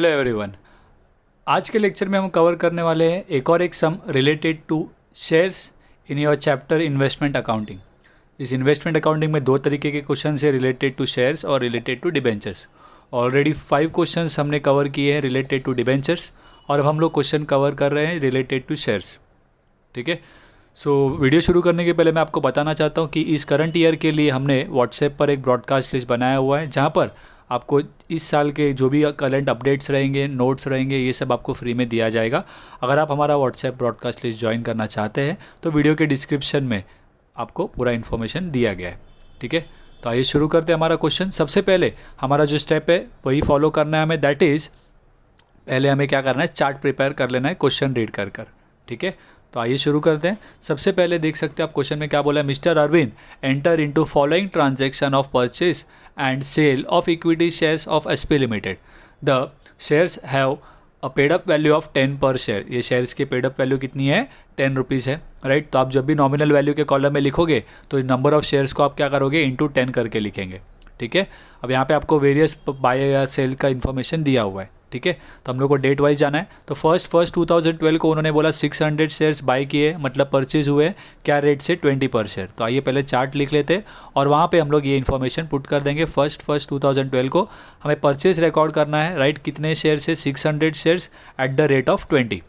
Hello everyone. आज के lecture में हम कवर करने वाले हैं एक और एक some related to shares in your chapter investment accounting. इस इन्वेस्टमेंट अकाउंटिंग में दो तरीके के क्वेश्चन है, रिलेटेड टू शेयर्स और related to debentures. Already 5 questions हमने कवर किए हैं रिलेटेड टू डिबेंचर्स और अब हम लोग क्वेश्चन कवर कर रहे हैं रिलेटेड टू शेयर्स। ठीक है, सो वीडियो शुरू करने के पहले मैं आपको बताना चाहता हूँ कि इस करंट ईयर के लिए हमने व्हाट्सएप पर एक ब्रॉडकास्ट लिस्ट बनाया हुआ है, जहाँ पर आपको इस साल के जो भी करंट अपडेट्स रहेंगे, नोट्स रहेंगे, ये सब आपको फ्री में दिया जाएगा। अगर आप हमारा व्हाट्सएप ब्रॉडकास्ट लिस्ट ज्वाइन करना चाहते हैं तो वीडियो के डिस्क्रिप्शन में आपको पूरा इन्फॉर्मेशन दिया गया है। ठीक है, तो आइए शुरू करते हैं हमारा क्वेश्चन। सबसे पहले हमारा जो स्टेप है वही फॉलो करना है हमें, दैट इज़ पहले हमें क्या करना है, चार्ट प्रिपेयर कर लेना है क्वेश्चन रीड कर कर। ठीक है, तो आइए शुरू करते हैं। सबसे पहले देख सकते हैं आप क्वेश्चन में क्या बोला है, mister Arvind enter into following transaction of purchase and sale of equity shares of SP limited. The shares have a paid up value of 10 per share. ये शेयर्स की पेड अप वैल्यू कितनी है, 10 रुपीज़ है, right. तो आप जब भी nominal value के कॉलम में लिखोगे तो नंबर ऑफ शेयर्स को आप क्या करोगे, इंटू 10 करके लिखेंगे। ठीक है, अब यहाँ पे आपको वेरियस बाय या सेल का इन्फॉर्मेशन दिया हुआ है। ठीक है, तो हम लोग को डेट वाइज जाना है। तो फर्स्ट 2012 को उन्होंने बोला 600 शेयर्स बाई किए, मतलब परचेज हुए, क्या रेट से, 20 पर शेयर। तो आइए पहले चार्ट लिख लेते हैं और वहाँ पे हम लोग ये इन्फॉर्मेशन पुट कर देंगे। फर्स्ट 2012 को हमें परचेज रिकॉर्ड करना है, राइट। कितने शेयर से, 600 shares at the rate of 20।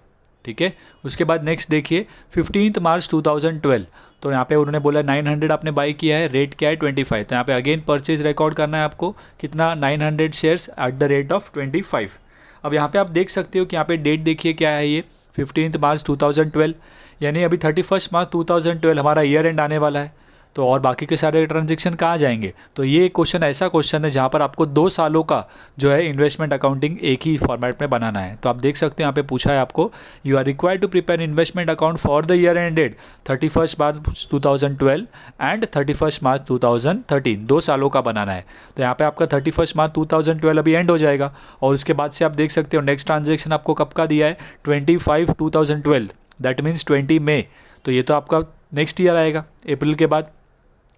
ठीक है, उसके बाद नेक्स्ट देखिए 15 मार्च 2012, तो यहाँ पे उन्होंने बोला 900 आपने बाई किया है, रेट क्या है, 25। तो यहाँ पे अगेन परचेज रिकॉर्ड करना है आपको, कितना, 900 shares at the rate of 25। अब यहाँ पे आप देख सकते हो कि यहाँ पे डेट देखिए क्या है, ये 15 मार्च 2012, यानी अभी 31 मार्च 2012 हमारा ईयर एंड आने वाला है। तो और बाकी के सारे ट्रांजेक्शन कहाँ जाएंगे। तो ये क्वेश्चन ऐसा क्वेश्चन है जहाँ पर आपको 2 सालों का जो है इन्वेस्टमेंट अकाउंटिंग एक ही फॉर्मेट में बनाना है। तो आप देख सकते हैं यहाँ पे पूछा है आपको, you are required to prepare investment account for the year ended 31 March 2012 and 31 March 2013। 2 सालों का बनाना है। तो यहाँ पे आपका 31 मार्च 2012 अभी एंड हो जाएगा और उसके बाद से आप देख सकते हो नेक्स्ट ट्रांजेक्शन आपको कब का दिया है, 25 2012, दैट मीन्स 20 मई। तो ये तो आपका नेक्स्ट ईयर आएगा, अप्रैल के बाद,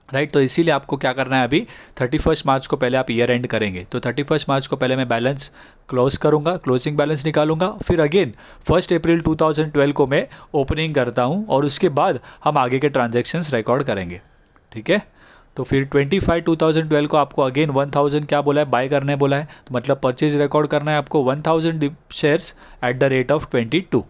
राइट। तो इसीलिए आपको क्या करना है, अभी 31 मार्च को पहले आप ईयर एंड करेंगे। तो 31 मार्च को पहले मैं बैलेंस क्लोज करूंगा, क्लोजिंग बैलेंस निकालूंगा, फिर अगेन 1 अप्रैल 2012 को मैं ओपनिंग करता हूं और उसके बाद हम आगे के ट्रांजैक्शंस रिकॉर्ड करेंगे। ठीक है, तो फिर 25 2012 को आपको अगेन 1000 क्या बोला है, बाय करने बोला है, तो मतलब परचेज रिकॉर्ड करना है आपको 1000 shares at the rate of 22।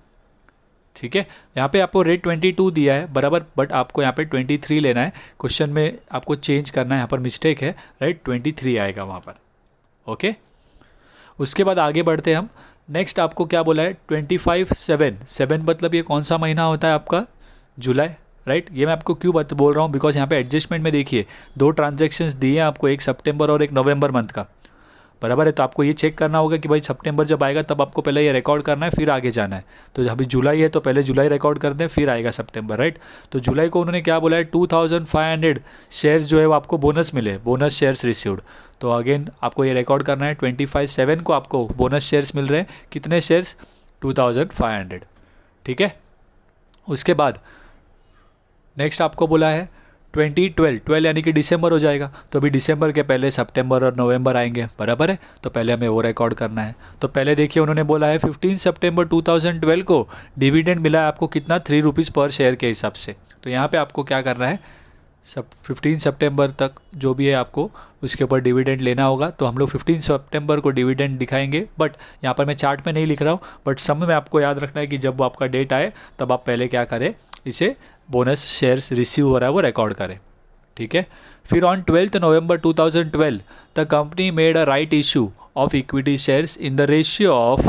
ठीक है, यहाँ पे आपको रेट 22 दिया है बराबर, बट आपको यहाँ पे 23 लेना है। क्वेश्चन में आपको चेंज करना है, यहाँ पर मिस्टेक है, राइट, 23 आएगा वहाँ पर। ओके, उसके बाद आगे बढ़ते हैं हम। नेक्स्ट आपको क्या बोला है, 25/7 मतलब ये कौन सा महीना होता है आपका, जुलाई, राइट। ये मैं आपको क्यों बोल रहा हूँ, बिकॉज यहाँ पे एडजस्टमेंट में देखिए 2 ट्रांजेक्शन्स दिए हैं आपको, एक सितंबर और एक नवंबर मंथ का, बराबर है। तो आपको ये चेक करना होगा कि भाई सितंबर जब आएगा तब आपको पहले ये रिकॉर्ड करना है, फिर आगे जाना है। तो अभी जुलाई है तो पहले जुलाई रिकॉर्ड करते हैं, फिर आएगा सितंबर, राइट। तो जुलाई को उन्होंने क्या बोला है, 2500 शेयर्स जो है वो आपको बोनस मिले, बोनस शेयर्स रिसीव्ड। तो अगेन आपको ये रिकॉर्ड करना है, 25/7 को आपको बोनस शेयर्स मिल रहे हैं, कितने शेयर्स, 2500। ठीक है, उसके बाद नेक्स्ट आपको बोला है 2012 यानी कि दिसंबर हो जाएगा। तो अभी दिसंबर के पहले सितंबर और नवंबर आएंगे, बराबर है। तो पहले हमें वो रिकॉर्ड करना है। तो पहले देखिए उन्होंने बोला है 15 सितंबर 2012 को डिविडेंड मिला है आपको, कितना, 3 रुपीज़ पर शेयर के हिसाब से। तो यहाँ पे आपको क्या करना है, 15 सितंबर तक जो भी है आपको उसके ऊपर डिविडेंड लेना होगा। तो हम लोग 15 सितंबर को डिविडेंड दिखाएंगे, बट यहाँ पर मैं चार्ट में नहीं लिख रहा हूँ, बट सम में आपको याद रखना है कि जब आपका डेट आए तब आप पहले क्या करें, इसे बोनस शेयर्स रिसीव हो रहा है वो रिकॉर्ड करें। ठीक है, फिर on 12 November 2012 the company made a right issue of equity shares in the ratio of,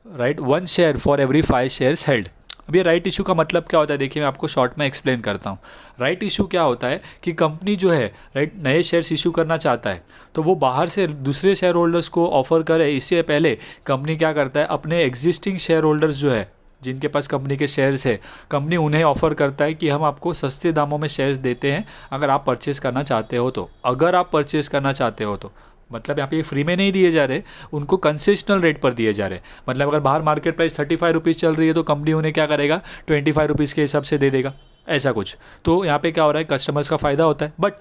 right, 1 share for every 5 shares held. अब ये राइट इशू का मतलब क्या होता है, देखिए मैं आपको शॉर्ट में एक्सप्लेन करता हूँ। राइट इशू क्या होता है कि कंपनी जो है, राइट, नए शेयर्स इशू करना चाहता है तो वो बाहर से दूसरे शेयर होल्डर्स को ऑफर करे, इससे पहले कंपनी क्या करता है, अपने एग्जिस्टिंग शेयर होल्डर्स जो है, जिनके पास कंपनी के शेयर्स है, कंपनी उन्हें ऑफर करता है कि हम आपको सस्ते दामों में शेयर्स देते हैं अगर आप परचेस करना चाहते हो तो। अगर आप परचेस करना चाहते हो तो मतलब यहाँ पे ये फ्री में नहीं दिए जा रहे, उनको कंसेशनल रेट पर दिए जा रहे। मतलब अगर बाहर मार्केट प्राइस 35 रुपीज़ चल रही है तो कंपनी उन्हें क्या करेगा, 25 रुपीज़ के हिसाब से दे देगा, ऐसा कुछ। तो यहाँ पे क्या हो रहा है, कस्टमर्स का फ़ायदा होता है। बट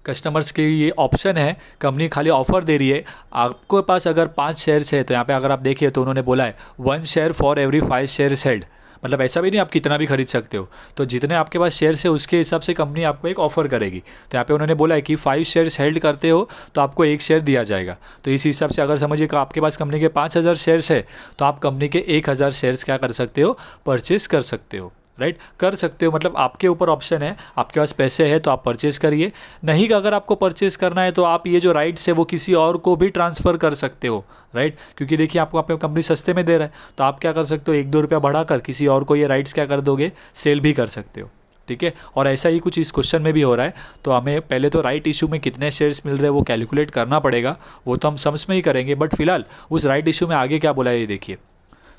कस्टमर्स के ये ऑप्शन है, कंपनी खाली ऑफर दे रही है। आपके पास अगर 5 शेयर्स है तो यहाँ पे अगर आप देखिए तो उन्होंने बोला है 1 share for every 5 shares held. मतलब ऐसा भी नहीं आप कितना भी खरीद सकते हो, तो जितने आपके पास शेयर्स है उसके हिसाब से कंपनी आपको एक ऑफर करेगी। तो यहाँ पे उन्होंने बोला है कि 5 शेयर्स हेल्ड करते हो तो आपको 1 शेयर दिया जाएगा। तो इस हिसाब से अगर समझिए कि आपके पास कंपनी के 5000 शेयर्स है तो आप कंपनी के 1000 शेयर्स क्या कर सकते हो, परचेस कर सकते हो। राइट, कर सकते हो, मतलब आपके ऊपर ऑप्शन है। आपके पास पैसे है तो आप परचेस करिए, नहीं कि अगर आपको परचेस करना है तो आप ये जो राइट्स है वो किसी और को भी ट्रांसफ़र कर सकते हो। राइट, क्योंकि देखिए आपको आपकी कंपनी सस्ते में दे रहा है तो आप क्या कर सकते हो, 1-2 रुपया बढ़ाकर किसी और को ये राइट्स क्या कर दोगे, सेल भी कर सकते हो। ठीक है, और ऐसा ही कुछ इस क्वेश्चन में भी हो रहा है। तो हमें पहले तो राइट इशू में कितने शेयर्स मिल रहे हैं वो कैलकुलेट करना पड़ेगा, वो तो हम सम्स में ही करेंगे। बट फिलहाल उस राइट इशू में आगे क्या बोला है ये देखिए।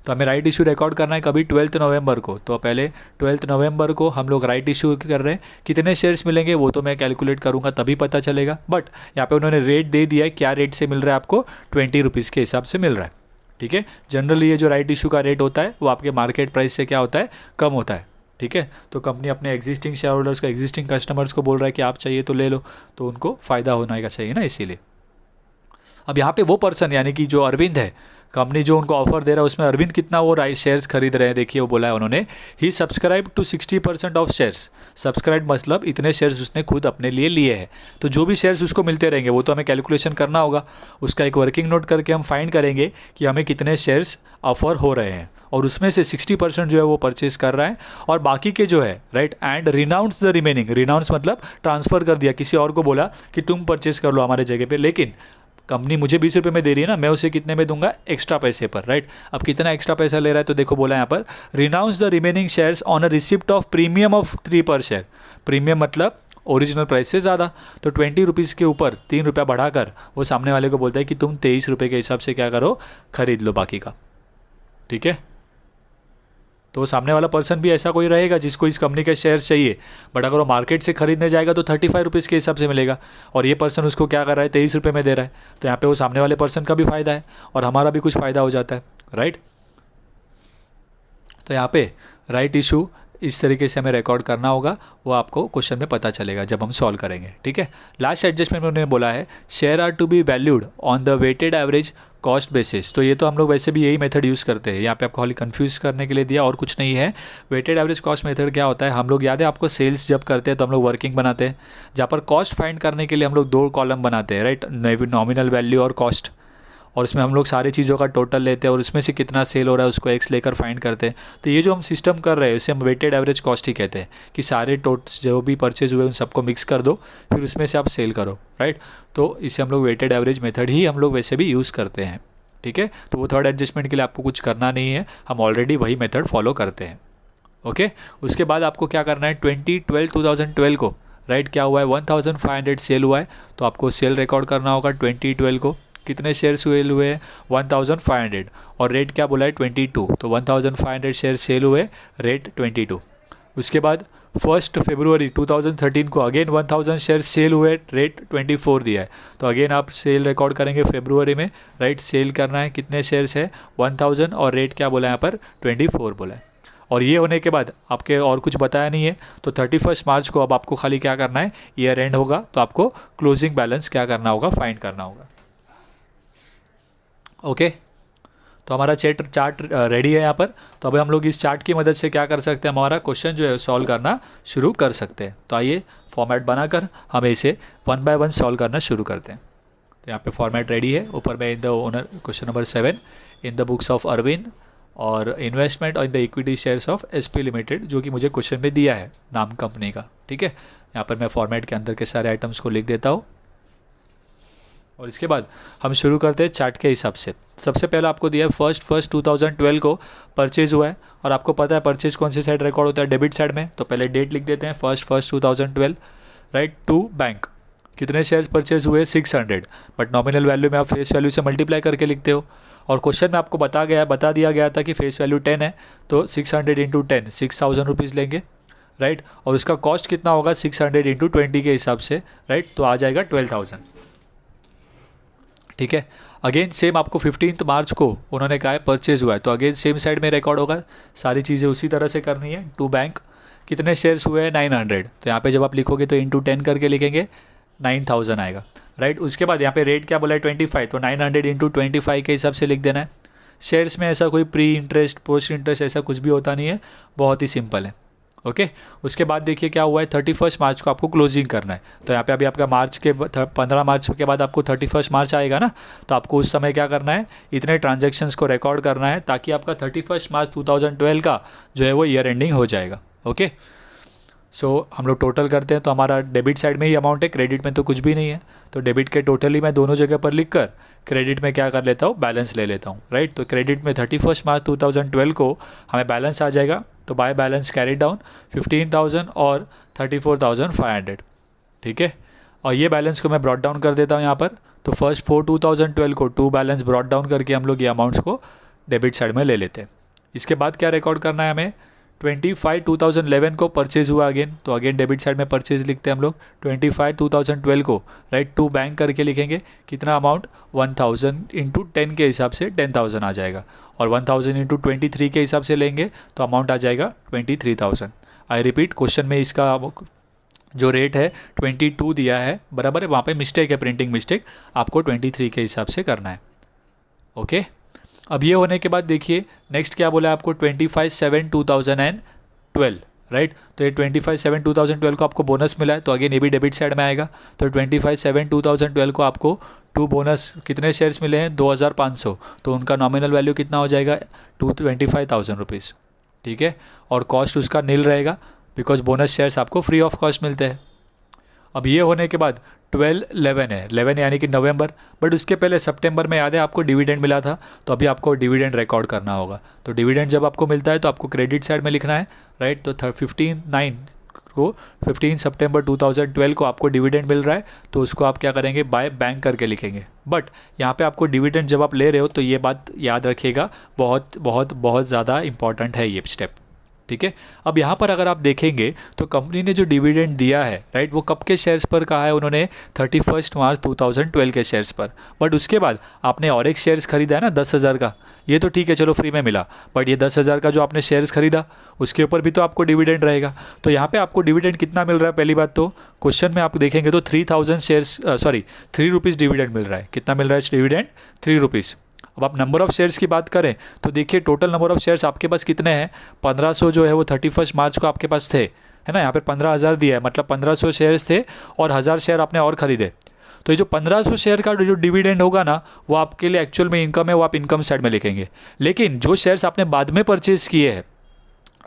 तो हमें राइट इशू रिकॉर्ड करना है कभी 12 नवंबर को। तो पहले 12 नवंबर को हम लोग राइट इशू कर रहे हैं, कितने शेयर्स मिलेंगे वो तो मैं कैलकुलेट करूँगा तभी पता चलेगा। बट यहाँ पे उन्होंने रेट दे दिया है, क्या रेट से मिल रहा है आपको, 20 रुपीज़ के हिसाब से मिल रहा है। ठीक है, जनरली ये जो राइट इशू का रेट होता है वो आपके मार्केट प्राइस से क्या होता है, कम होता है। ठीक है, तो कंपनी अपने एग्जिस्टिंग शेयर होल्डर्स को, एग्जिस्टिंग कस्टमर्स को बोल रहा है कि आप चाहिए तो ले लो, तो उनको फ़ायदा होना का चाहिए ना, इसीलिए। अब यहाँ पे वो पर्सन यानी कि जो अरविंद है, कंपनी जो उनको ऑफर दे रहा है उसमें अरविंद कितना वो शेयर्स खरीद रहे हैं देखिए। वो बोला है उन्होंने, he subscribe to 60% of shares. Subscribe मतलब इतने शेयर्स उसने खुद अपने लिए लिए हैं। तो जो भी शेयर्स उसको मिलते रहेंगे वो तो हमें कैलकुलेशन करना होगा, उसका एक वर्किंग नोट करके हम फाइंड करेंगे कि हमें कितने शेयर्स ऑफर हो रहे हैं, और उसमें से 60% जो है वो परचेज कर रहा है, और बाकी के जो है right, and renounce the remaining. Renounce मतलब ट्रांसफ़र कर दिया, किसी और को बोला कि तुम परचेज कर लो हमारे जगह पे, लेकिन कंपनी मुझे 20 रुपये में दे रही है ना, मैं उसे कितने में दूंगा, एक्स्ट्रा पैसे पर। राइट, अब कितना एक्स्ट्रा पैसा ले रहा है तो देखो बोला यहाँ पर, renounce the remaining shares on a receipt of premium of 3 पर शेयर। प्रीमियम मतलब ओरिजिनल प्राइस से ज़्यादा, तो 20 रुपीज़ के ऊपर 3 रुपया बढ़ाकर वो सामने वाले को बोलता है कि तुम 23 रुपये के हिसाब से क्या करो, खरीद लो बाकी का। ठीक है, तो सामने वाला पर्सन भी ऐसा कोई रहेगा जिसको इस कंपनी के शेयर्स चाहिए, बट अगर वो मार्केट से खरीदने जाएगा तो 35 रुपीज़ के हिसाब से मिलेगा, और ये पर्सन उसको क्या कर रहा है, 23 रुपये में दे रहा है। तो यहाँ पे वो सामने वाले पर्सन का भी फ़ायदा है और हमारा भी कुछ फ़ायदा हो जाता है। राइट, तो यहाँ पे राइट इशू इस तरीके से हमें रिकॉर्ड करना होगा, वो आपको क्वेश्चन में पता चलेगा जब हम सॉल्व करेंगे। ठीक है, लास्ट एडजस्टमेंट में उन्होंने बोला है, share are to be valued on the weighted average cost basis. तो ये तो हम लोग वैसे भी यही मेथड यूज़ करते हैं, यहाँ पे आपको खाली कंफ्यूज करने के लिए दिया और कुछ नहीं है। वेटेड एवरेज कॉस्ट मेथड क्या होता है, हम लोग याद है आपको, सेल्स जब करते हैं तो हम लोग वर्किंग बनाते हैं, जहाँ पर कॉस्ट फाइंड करने के लिए हम लोग 2 कॉलम बनाते हैं। राइट, नॉमिनल वैल्यू और कॉस्ट, और उसमें हम लोग सारी चीज़ों का टोटल लेते हैं और उसमें से कितना सेल हो रहा है उसको एक्स लेकर फाइंड करते हैं। तो ये जो हम सिस्टम कर रहे हैं उसे हम वेटेड एवरेज कॉस्ट ही कहते हैं, कि सारे जो भी परचेज हुए उन सबको मिक्स कर दो, फिर उसमें से आप सेल करो। राइट, तो इसे हम लोग वेटेड एवरेज मेथड ही हम लोग वैसे भी यूज़ करते हैं। ठीक है, तो वो थर्ड एडजस्टमेंट के लिए आपको कुछ करना नहीं है, हम ऑलरेडी वही मेथड फॉलो करते हैं। ओके, उसके बाद आपको क्या करना है, 2012 को राइट क्या हुआ है, 1500 सेल हुआ है, तो आपको सेल रिकॉर्ड करना होगा 2012 को। कितने शेयर सेल हुए हैं, 1500, और रेट क्या बोला है, 22। तो 1500 शेयर सेल हुए, रेट 22। उसके बाद 1 फरवरी 2013 को अगेन 1000 शेयर सेल हुए, रेट 24 दिया है। तो अगेन आप सेल रिकॉर्ड करेंगे फरवरी में। राइट, सेल करना है, कितने शेयर्स है, 1000, और रेट क्या बोला है यहाँ पर, 24 बोला है। और ये होने के बाद आपके और कुछ बताया नहीं है, तो 31 मार्च को अब आपको खाली क्या करना है, ईयर एंड होगा तो आपको क्लोजिंग बैलेंस क्या करना होगा, फाइंड करना होगा। ओके, तो हमारा चार्ट रेडी है यहाँ पर। तो अब हम लोग इस चार्ट की मदद से क्या कर सकते हैं, हमारा क्वेश्चन जो है सॉल्व करना शुरू कर सकते हैं। तो आइए फॉर्मेट बनाकर हम इसे 1 बाय 1 सॉल्व करना शुरू करते हैं। तो यहाँ पे फॉर्मेट रेडी है, ऊपर में in the owner question number 7 in the books of Arvind, और इन्वेस्टमेंट और in the equity shares of SP limited, जो कि मुझे क्वेश्चन में दिया है नाम कंपनी का। ठीक है, यहाँ पर मैं फॉर्मेट के अंदर के सारे आइटम्स को लिख देता हूँ, और इसके बाद हम शुरू करते हैं चार्ट के हिसाब से। सबसे पहले आपको दिया है 1 2012 को परचेज़ हुआ है, और आपको पता है परचेज़ कौन सी साइड रिकॉर्ड होता है, डेबिट साइड में। तो पहले डेट लिख देते हैं 1 2012। राइट, टू बैंक, कितने शेयर्स परचेज हुए, 600, बट नॉमिनल वैल्यू में आप फेस वैल्यू से मल्टीप्लाई करके लिखते हो, और क्वेश्चन में आपको बता दिया गया था कि फेस वैल्यू 10 है, तो 600 इंटू 10 6000 रुपीज़ लेंगे। राइट, और उसका कॉस्ट कितना होगा, 600 इंटू 20 के हिसाब से। राइट, तो आ जाएगा 12000। ठीक है, अगेन सेम आपको 15 मार्च को उन्होंने कहा है परचेज हुआ है, तो अगेन सेम साइड में रिकॉर्ड होगा, सारी चीज़ें उसी तरह से करनी है। टू बैंक, कितने शेयर्स हुए हैं, 900, तो यहाँ पे जब आप लिखोगे तो इंटू 10 करके लिखेंगे, 9,000 आएगा, राइट। उसके बाद यहाँ पे रेट क्या बोला है 25, तो 900 इंटू 25 के हिसाब से लिख देना है। शेयर्स में ऐसा कोई प्री इंटरेस्ट पोस्ट इंटरेस्ट ऐसा कुछ भी होता नहीं है, बहुत ही सिंपल है। ओके, उसके बाद देखिए क्या हुआ है 31 मार्च को आपको क्लोजिंग करना है। तो यहाँ पे अभी आपका मार्च के 15 मार्च के बाद आपको 31 मार्च आएगा ना, तो आपको उस समय क्या करना है, इतने ट्रांजेक्शन्स को रिकॉर्ड करना है ताकि आपका 31 मार्च 2012 का जो है वो ईयर एंडिंग हो जाएगा। ओके, सो हम लोग टोटल करते हैं तो हमारा डेबिट साइड में ही अमाउंट है, क्रेडिट में तो कुछ भी नहीं है। तो डेबिट के टोटली मैं दोनों जगह पर लिख कर क्रेडिट में क्या कर लेता हूँ, बैलेंस ले लेता हूँ, राइट। तो क्रेडिट में 31 मार्च 2012 को हमें बैलेंस आ जाएगा, तो बाय बैलेंस कैरी डाउन 15,000 और 34,500, ठीक है। और ये बैलेंस को मैं ब्रॉट डाउन कर देता हूँ यहाँ पर। तो फर्स्ट 4/2012 को 2 बैलेंस ब्रॉट डाउन करके हम लोग ये अमाउंट्स को डेबिट साइड में ले लेते हैं। इसके बाद क्या रिकॉर्ड करना है हमें, 25/2011 को परचेज हुआ अगेन, तो अगेन डेबिट साइड में परचेज लिखते हैं हम लोग 25/2012 को, राइट, टू बैंक करके लिखेंगे। कितना अमाउंट, 1000 इंटू 10 के हिसाब से 10,000 आ जाएगा, और 1000 इंटू 23 के हिसाब से लेंगे तो अमाउंट आ जाएगा 23,000। आई रिपीट, क्वेश्चन में इसका जो रेट है 22 दिया है, बराबर है, वहाँ पे मिस्टेक है, प्रिंटिंग मिस्टेक, आपको 23 के हिसाब से करना है। ओके, अब ये होने के बाद देखिए नेक्स्ट क्या बोला है आपको, 25/7/2012, राइट। तो ये 25/7/2012 को आपको बोनस मिला है, तो अगेन ये भी डेबिट साइड में आएगा। तो 25/7/2012 को आपको 2 बोनस कितने शेयर्स मिले हैं, 2,500, तो उनका नॉमिनल वैल्यू कितना हो जाएगा, 25,000 रुपीज़, ठीक है। और कॉस्ट उसका नील रहेगा, बिकॉज बोनस शेयर्स आपको फ्री ऑफ कॉस्ट मिलते हैं। अब ये होने के बाद 12/11 है, 11 यानी कि नवंबर, बट उसके पहले सितंबर में याद है आपको डिविडेंड मिला था, तो अभी आपको डिविडेंड रिकॉर्ड करना होगा। तो डिविडेंड जब आपको मिलता है तो आपको क्रेडिट साइड में लिखना है, राइट। तो 15 सितंबर 2012 को आपको डिविडेंड मिल रहा है, तो उसको आप क्या करेंगे, बाय बैंक करके लिखेंगे। बट यहाँ पे आपको डिविडेंड जब आप ले रहे हो तो ये बात याद रखिएगा, बहुत बहुत बहुत ज़्यादा इंपॉर्टेंट है ये स्टेप, ठीक है। अब यहाँ पर अगर आप देखेंगे तो कंपनी ने जो डिविडेंड दिया है, राइट, वो कब के शेयर्स पर कहा है उन्होंने, 31 मार्च 2012 के शेयर्स पर। बट उसके बाद आपने और एक शेयर्स खरीदा है ना 10,000 का, ये तो ठीक है चलो फ्री में मिला, बट ये 10,000 का जो आपने शेयर्स खरीदा उसके ऊपर भी तो आपको डिविडेंड रहेगा। तो यहाँ पे आपको डिविडेंड कितना मिल रहा है, पहली बात तो क्वेश्चन में आप देखेंगे तो 3,000 शेयर्स 3 रुपीज़ डिविडेंड मिल रहा है। कितना मिल रहा है डिविडेंड, 3 रुपीज़। अब आप नंबर ऑफ़ शेयर्स की बात करें तो देखिए टोटल नंबर ऑफ़ शेयर्स आपके पास कितने हैं, 1500 जो है वो 31 मार्च को आपके पास थे, है ना। यहाँ पे 15,000 दिया है, मतलब 1500 शेयर्स थे और 1000 शेयर आपने और ख़रीदे। तो ये जो 1500 शेयर का जो डिविडेंड होगा ना, वो आपके लिए एक्चुअल में इनकम है, वो आप इनकम साइड में लिखेंगे। लेकिन जो शेयर्स आपने बाद में परचेज़ किए हैं,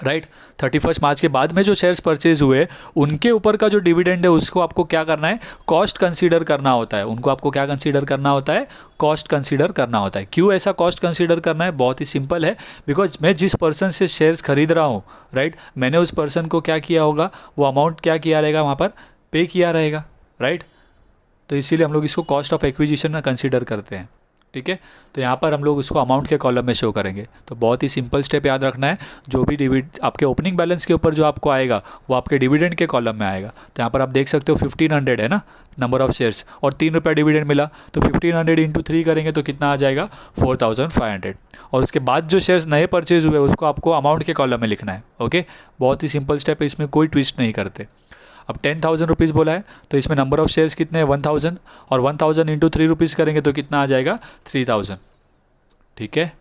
राइट, 31 मार्च के बाद में जो शेयर्स परचेज हुए, उनके ऊपर का जो डिविडेंड है उसको आपको क्या करना है, कॉस्ट कंसीडर करना होता है। उनको आपको क्या कंसीडर करना होता है, कॉस्ट कंसीडर करना होता है। क्यों ऐसा कॉस्ट कंसीडर करना है, बहुत ही सिंपल है, बिकॉज मैं जिस पर्सन से शेयर्स खरीद रहा हूँ, राइट, मैंने उस पर्सन को क्या किया होगा, वो अमाउंट क्या किया रहेगा, वहाँ पर पे किया रहेगा, राइट। तो इसीलिए हम लोग इसको कॉस्ट ऑफ एक्विजिशन कंसीडर करते हैं, ठीक है। तो यहाँ पर हम लोग उसको अमाउंट के कॉलम में शो करेंगे। तो बहुत ही सिंपल स्टेप याद रखना है, जो भी डिविड आपके ओपनिंग बैलेंस के ऊपर जो आपको आएगा वो आपके डिविडेंड के कॉलम में आएगा। तो यहाँ पर आप देख सकते हो 1500 है ना नंबर ऑफ़ शेयर्स, और 3 रुपये डिविडेंड मिला, तो 1500 इंटू 3 करेंगे तो कितना आ जाएगा, 4,500। और उसके बाद जो शेयर्स नए परचेज हुए उसको आपको अमाउंट के कॉलम में लिखना है। ओके, बहुत ही सिंपल स्टेप है, इसमें कोई ट्विस्ट नहीं करते। अब 10,000 रुपीज़ बोला है, तो इसमें नंबर ऑफ़ शेयर्स कितने हैं, 1000, और 1000 इंटू 3 रुपीज़ करेंगे तो कितना आ जाएगा, 3000, ठीक है।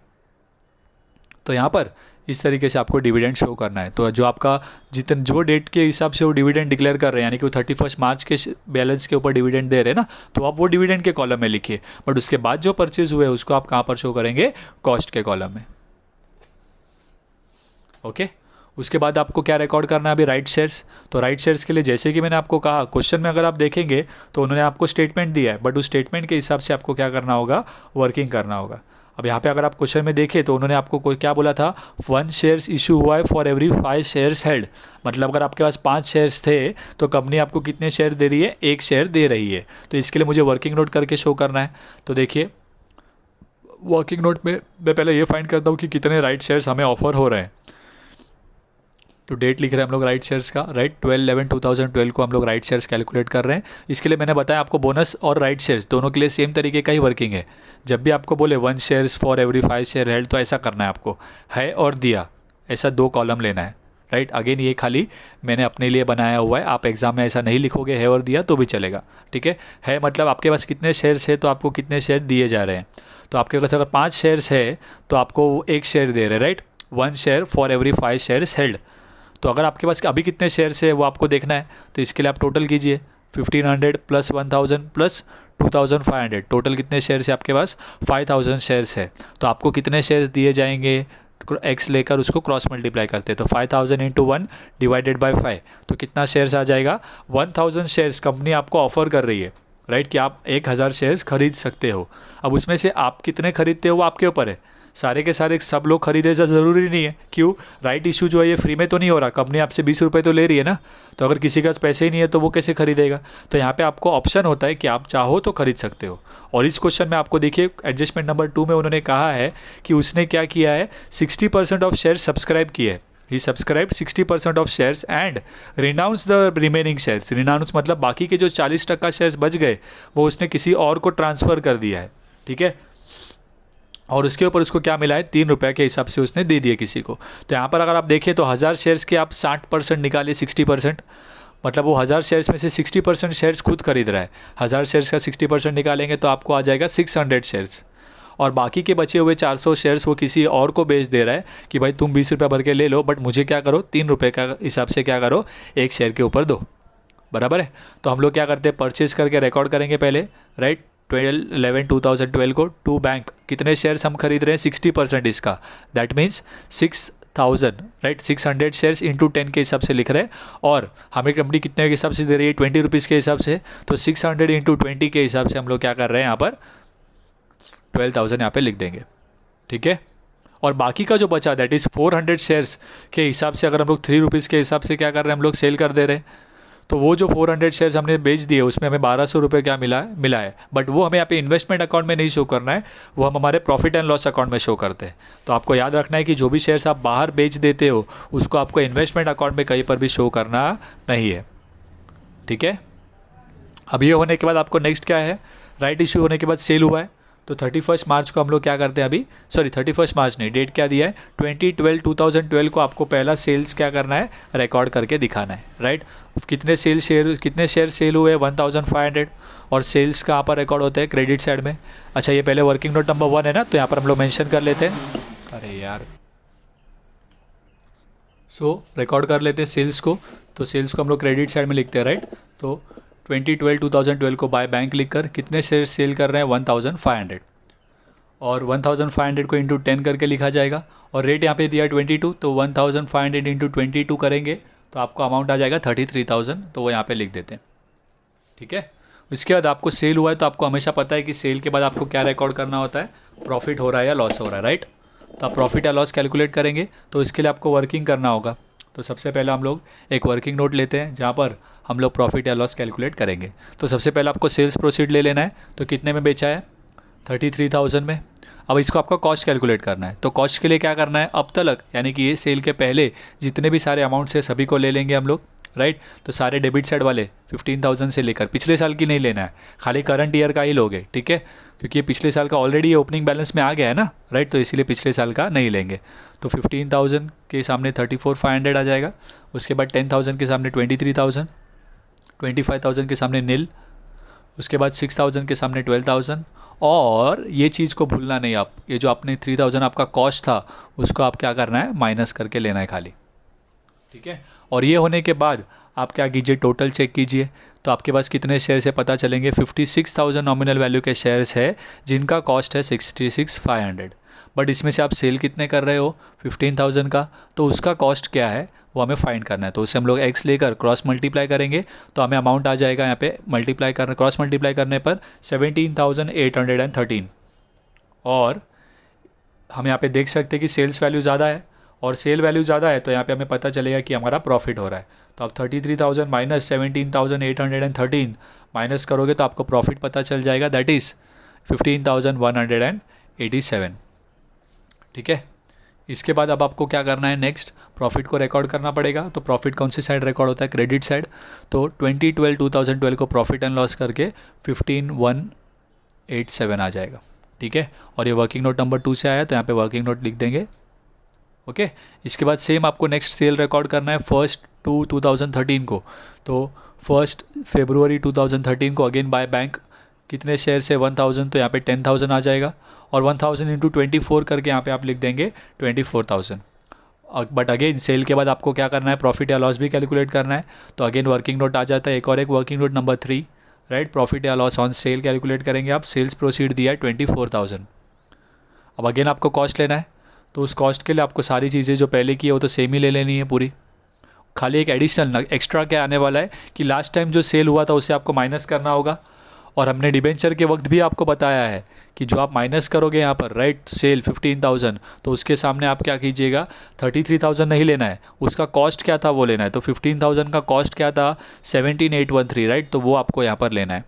तो यहाँ पर इस तरीके से आपको डिविडेंड शो करना है। तो जो आपका जो डेट के हिसाब से वो डिविडेंड डिक्लेयर कर रहे हैं, यानी कि वो 31 मार्च के बैलेंस के ऊपर डिविडेंड दे रहे हैं ना, तो आप वो डिविडेंड के कॉलम में लिखिए। बट उसके बाद जो परचेज हुए उसको आप कहाँ पर शो करेंगे, कॉस्ट के कॉलम में। ओके, उसके बाद आपको क्या रिकॉर्ड करना है अभी, राइट शेयर्स। तो राइट शेयर्स के लिए जैसे कि मैंने आपको कहा, क्वेश्चन में अगर आप देखेंगे तो उन्होंने आपको स्टेटमेंट दिया है, बट उस स्टेटमेंट के हिसाब से आपको क्या करना होगा, वर्किंग करना होगा। अब यहाँ पे अगर आप क्वेश्चन में देखें तो उन्होंने आपको कोई क्या बोला था, 1 शेयर्स इशू हुआ है फॉर एवरी 5 शेयर्स हेल्ड। मतलब अगर आपके पास 5 शेयर्स थे तो कंपनी आपको कितने शेयर दे रही है, 1 शेयर दे रही है। तो इसके लिए मुझे वर्किंग नोट करके शो करना है। तो देखिए वर्किंग नोट में मैं पहले ये फाइंड करता हूँ कि कितने राइट शेयर्स हमें ऑफर हो रहे हैं। तो डेट लिख रहे हैं हम लोग राइट शेयर्स का, राइट, 12/11/2012 को हम लोग राइट शेयर्स कैलकुलेट कर रहे हैं। इसके लिए मैंने बताया आपको बोनस और राइट शेयर्स दोनों के लिए सेम तरीके का ही वर्किंग है। जब भी आपको बोले 1 shares for every 5 share held, तो ऐसा करना है आपको, है और दिया, ऐसा 2 कॉलम लेना है, राइट। अगेन ये खाली मैंने अपने लिए बनाया हुआ है, आप एग्जाम में ऐसा नहीं लिखोगे है और दिया तो भी चलेगा, ठीक है मतलब आपके पास कितने शेयर्स है तो आपको कितने शेयर दिए जा रहे हैं। तो आपके पास अगर 5 शेयर्स है तो आपको वो 1 शेयर दे रहे हैं, right. 1 share for every 5 shares held. तो अगर आपके पास अभी कितने शेयर्स है वो आपको देखना है, तो इसके लिए आप टोटल कीजिए 1500 प्लस 1000 प्लस 2500, टोटल कितने शेयर्स है आपके पास 5000 शेयर्स है। तो आपको कितने शेयर्स दिए जाएंगे, एक्स लेकर उसको क्रॉस मल्टीप्लाई करते हैं, तो 5000 इंटू 1 डिवाइडेड बाई 5, तो कितना शेयर्स आ जाएगा 1000 शेयर्स कंपनी आपको ऑफर कर रही है, राइट कि आप 1000 शेयर्स खरीद सकते हो। अब उसमें से आप कितने खरीदते हो वो आपके ऊपर है, सारे के सारे सब लोग खरीदे ऐसा ज़रूरी नहीं है। क्यों, राइट इशू जो है ये फ्री में तो नहीं हो रहा, कंपनी आपसे 20 रुपये तो ले रही है ना, तो अगर किसी के पास पैसे ही नहीं है तो वो कैसे खरीदेगा। तो यहाँ पे आपको ऑप्शन होता है कि आप चाहो तो खरीद सकते हो। और इस क्वेश्चन में आपको देखिए एडजस्टमेंट नंबर 2 में उन्होंने कहा है कि उसने क्या किया है, 60% ऑफ शेयर सब्सक्राइब किए है। He subscribe 60% of shares and renounce the remaining shares. Renounce मतलब बाकी के जो 40% शेयर्स बच गए वो उसने किसी और को ट्रांसफ़र कर दिया है, ठीक है। और उसके ऊपर उसको क्या मिला है, 3 रुपये के हिसाब से उसने दे दिए किसी को। तो यहाँ पर अगर आप देखें तो 1000 शेयर्स के आप 60% निकालिए, 60%, मतलब वो 1000 शेयर्स में से 60% शेयर्स खुद खरीद रहा है। 1000 शेयर्स का 60% निकालेंगे तो आपको आ जाएगा 600 शेयर्स, और बाकी के बचे हुए 400 शेयर्स वो किसी और को बेच दे रहा है कि भाई तुम 20 रुपये भर के ले लो, बट मुझे क्या करो 3 रुपये का हिसाब से क्या करो, एक शेयर के ऊपर दो, बराबर है। तो हम लोग क्या करते हैं, परचेज करके रिकॉर्ड करेंगे पहले, राइट। 12/11/2012 को टू बैंक कितने शेयर्स हम खरीद रहे हैं, 60% इसका, that means 6000, right. 600 shares into 10 के हिसाब से लिख रहे हैं, और हमें कंपनी कितने के हिसाब से दे रही है, 20 रुपीज़ के हिसाब से, तो 600 इंटू 20 के हिसाब से हम लोग क्या कर रहे हैं यहाँ पर 12,000 यहाँ पे लिख देंगे, ठीक है। और बाकी का जो बचा दैट इज़ 400 शेयर्स के हिसाब से अगर हम लोग 3 रुपीज़ के हिसाब से क्या कर रहे हैं, हम लोग सेल कर दे रहे हैं। तो वो जो 400 शेयर्स हमने बेच दिए उसमें हमें 1200 रुपये क्या मिला है, बट वो हमें यहाँ पे इन्वेस्टमेंट अकाउंट में नहीं शो करना है, वो हम हमारे प्रॉफिट एंड लॉस अकाउंट में शो करते हैं। तो आपको याद रखना है कि जो भी शेयर्स आप बाहर बेच देते हो उसको आपको इन्वेस्टमेंट अकाउंट में कहीं पर भी शो करना नहीं है, ठीक है। अब ये होने के बाद आपको नेक्स्ट क्या है, राइट इशू होने के बाद सेल हुआ है, तो 31 मार्च को हम लोग क्या करते हैं अभी, सॉरी 31 मार्च नहीं, डेट क्या दिया है 2012 को आपको पहला सेल्स क्या करना है, रिकॉर्ड करके दिखाना है, राइट। कितने शेयर सेल हुए 1500, और सेल्स कहाँ पर रिकॉर्ड होता है, क्रेडिट साइड में। अच्छा ये पहले वर्किंग नोट नंबर 1 है ना, तो यहाँ पर हम लोग मेंशन कर लेते हैं, अरे यार रिकॉर्ड कर लेते हैं सेल्स को। तो सेल्स को हम लोग क्रेडिट साइड में लिखते हैं, राइट। तो 2012 को बाय बैंक लिख कर कितने शेयर सेल कर रहे हैं 1500, और 1500 को इंटू 10 करके लिखा जाएगा, और रेट यहाँ पे दिया 22, तो 1500 इंटू 22 करेंगे तो आपको अमाउंट आ जाएगा 33,000, तो वो यहाँ पे लिख देते हैं, ठीक है। उसके बाद आपको सेल हुआ है तो आपको हमेशा पता है कि सेल के बाद आपको क्या रिकॉर्ड करना होता है, प्रॉफिट हो रहा है या लॉस हो रहा है, राइट। तो आप प्रॉफिट या लॉस कैलकुलेट करेंगे तो इसके लिए आपको वर्किंग करना होगा। तो सबसे पहले हम लोग एक वर्किंग नोट लेते हैं जहाँ पर हम लोग प्रॉफिट या लॉस कैलकुलेट करेंगे। तो सबसे पहले आपको सेल्स प्रोसीड ले लेना है, तो कितने में बेचा है 33,000 में। अब इसको आपका कॉस्ट कैलकुलेट करना है, तो कॉस्ट के लिए क्या करना है, अब तक यानी कि ये सेल के पहले जितने भी सारे अमाउंट्स है सभी को ले लेंगे हम लोग, राइट। तो सारे डेबिट साइड वाले 15,000 से लेकर, पिछले साल की नहीं लेना है, खाली करंट ईयर का ही लोगे, ठीक है, क्योंकि ये पिछले साल का ऑलरेडी ये ओपनिंग बैलेंस में आ गया है ना, राइट। तो इसीलिए पिछले साल का नहीं लेंगे। तो 15,000 के सामने 34,500 आ जाएगा, उसके बाद 10,000 के सामने 23,000, 25,000 के सामने नील, उसके बाद 6,000 के सामने 12,000। और ये चीज़ को भूलना नहीं आप, ये जो आपने 3,000 आपका कॉस्ट था उसको आप क्या करना है, माइनस करके लेना है खाली, ठीक है। और ये होने के बाद आप क्या कीजिए, टोटल चेक कीजिए, तो आपके पास कितने शेयर से पता चलेंगे, 56,000 नॉमिनल वैल्यू के शेयर्स है जिनका कॉस्ट है 66,500, बट इसमें से आप सेल कितने कर रहे हो 15,000 का, तो उसका कॉस्ट क्या है वो हमें फाइंड करना है। तो उससे हम लोग x लेकर क्रॉस मल्टीप्लाई करेंगे तो हमें अमाउंट आ जाएगा यहाँ पे क्रॉस मल्टीप्लाई करने पर 17,813, और हम यहाँ पे देख सकते हैं कि सेल्स वैल्यू ज़्यादा है, और सेल वैल्यू ज़्यादा है तो यहाँ पे हमें पता चलेगा कि हमारा प्रॉफिट हो रहा है। तो आप 33,000 माइनस 17,813 माइनस करोगे तो आपको प्रॉफिट पता चल जाएगा, दैट इज़ 15,187, ठीक है। इसके बाद अब आपको क्या करना है, नेक्स्ट प्रॉफिट को रिकॉर्ड करना पड़ेगा। तो प्रॉफिट कौन सी साइड रिकॉर्ड होता है, क्रेडिट साइड। तो 2012 को प्रॉफिट एंड लॉस करके 15,187 आ जाएगा, ठीक है। और ये वर्किंग नोट नंबर 2 से आया तो यहाँ पे वर्किंग नोट लिख देंगे ओके। इसके बाद सेम आपको नेक्स्ट सेल रिकॉर्ड करना है 1/2/2013 को। तो 1 फरवरी 2013 को अगेन बाय बैंक कितने शेयर से 1000, तो यहाँ पे 10,000 आ जाएगा और 1000 इंटू 24 करके यहाँ पे आप लिख देंगे 24,000। बट अगेन सेल के बाद आपको क्या करना है, प्रॉफिट या लॉस भी कैलकुलेट करना है। तो अगेन वर्किंग नोट आ जाता है, एक working note number 3, right. Profit या लॉस ऑन सेल कैलकुलेट करेंगे आप। सेल्स प्रोसीड दिया है 24,000। अब अगेन आपको कॉस्ट लेना है, तो उस कॉस्ट के लिए आपको सारी चीज़ें जो पहले की है वो तो सेम ही ले लेनी है पूरी। खाली एक एडिशनल एक्स्ट्रा क्या आने वाला है कि लास्ट टाइम जो सेल हुआ था उसे आपको माइनस करना होगा। और हमने डिबेंचर के वक्त भी आपको बताया है कि जो आप माइनस करोगे यहाँ पर, राइट, सेल 15,000, तो उसके सामने आप क्या कीजिएगा, 33,000 नहीं लेना है, उसका कॉस्ट क्या था वो लेना है। तो 15,000 का कॉस्ट क्या था, 17,813, राइट। तो वो आपको यहाँ पर लेना है,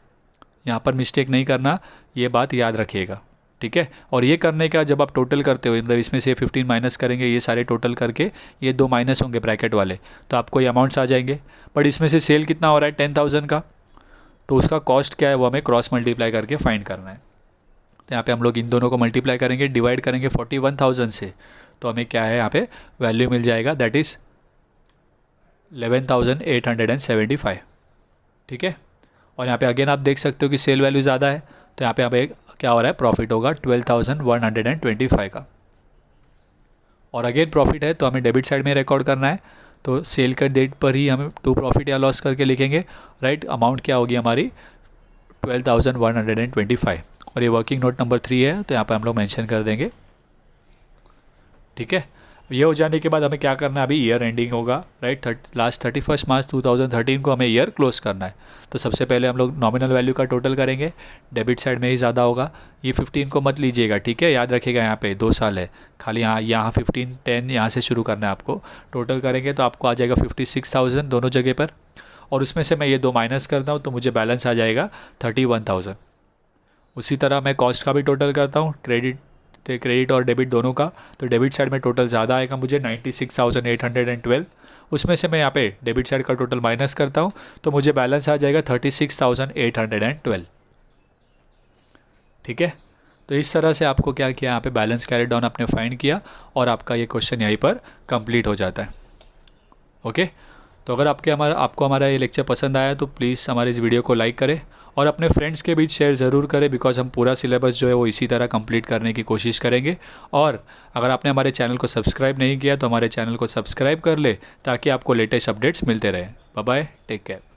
यहाँ पर मिस्टेक नहीं करना, ये बात याद रखिएगा, ठीक है। और ये करने का जब आप टोटल करते हो, मतलब इसमें से 15 माइनस करेंगे, ये सारे टोटल करके ये 2 माइनस होंगे ब्रैकेट वाले, तो आपको ये अमाउंट्स आ जाएंगे। बट इसमें से सेल कितना हो रहा है 10,000 का, तो उसका कॉस्ट क्या है वो हमें क्रॉस मल्टीप्लाई करके फाइंड करना है। तो यहाँ पे हम लोग इन दोनों को मल्टीप्लाई करेंगे, डिवाइड करेंगे 41,000 से, तो हमें क्या है यहाँ पे वैल्यू मिल जाएगा, दैट इज़ 11,875, ठीक है। और यहाँ पे अगेन आप देख सकते हो कि सेल वैल्यू ज़्यादा है, तो यहाँ पे हमें क्या हो रहा है, प्रॉफिट होगा 12,125 का। और अगेन प्रॉफिट है तो हमें डेबिट साइड में रिकॉर्ड करना है, तो सेल का डेट पर ही हमें टू प्रॉफिट या लॉस करके लिखेंगे, राइट। अमाउंट क्या होगी हमारी 12,125, और ये वर्किंग नोट नंबर 3 है, तो यहाँ पर हम लोग मेंशन कर देंगे, ठीक है। ये हो जाने के बाद हमें क्या करना है, अभी ईयर एंडिंग होगा, राइट। लास्ट 31 मार्च 2013 को हमें ईयर क्लोज करना है। तो सबसे पहले हम लोग नॉमिनल वैल्यू का टोटल करेंगे, डेबिट साइड में ही ज़्यादा होगा, ये 15 को मत लीजिएगा, ठीक है, याद रखिएगा, यहाँ पे 2 साल है, खाली यहाँ 15 10 यहाँ से शुरू करना है आपको। टोटल करेंगे तो आपको आ जाएगा 56,000 दोनों जगह पर, और उसमें से मैं ये 2 माइनस करता हूँ तो मुझे बैलेंस आ जाएगा 31,000। उसी तरह मैं कॉस्ट का भी टोटल करता हूँ, क्रेडिट और डेबिट दोनों का। तो डेबिट साइड में टोटल ज़्यादा आएगा मुझे 96,812, उसमें से मैं यहाँ पे डेबिट साइड का टोटल माइनस करता हूँ तो मुझे बैलेंस आ जाएगा 36,812, ठीक है। तो इस तरह से आपको क्या किया, यहाँ पे बैलेंस कैरी डाउन आपने फाइंड किया और आपका ये क्वेश्चन यहीं पर कंप्लीट हो जाता है, ओके। तो अगर आपको हमारा ये लेक्चर पसंद आया तो प्लीज़ हमारे इस वीडियो को लाइक करें और अपने फ्रेंड्स के बीच शेयर ज़रूर करें, बिकॉज हम पूरा सिलेबस जो है वो इसी तरह कंप्लीट करने की कोशिश करेंगे। और अगर आपने हमारे चैनल को सब्सक्राइब नहीं किया तो हमारे चैनल को सब्सक्राइब कर ले, ताकि आपको लेटेस्ट अपडेट्स मिलते रहें। Bye bye, take care.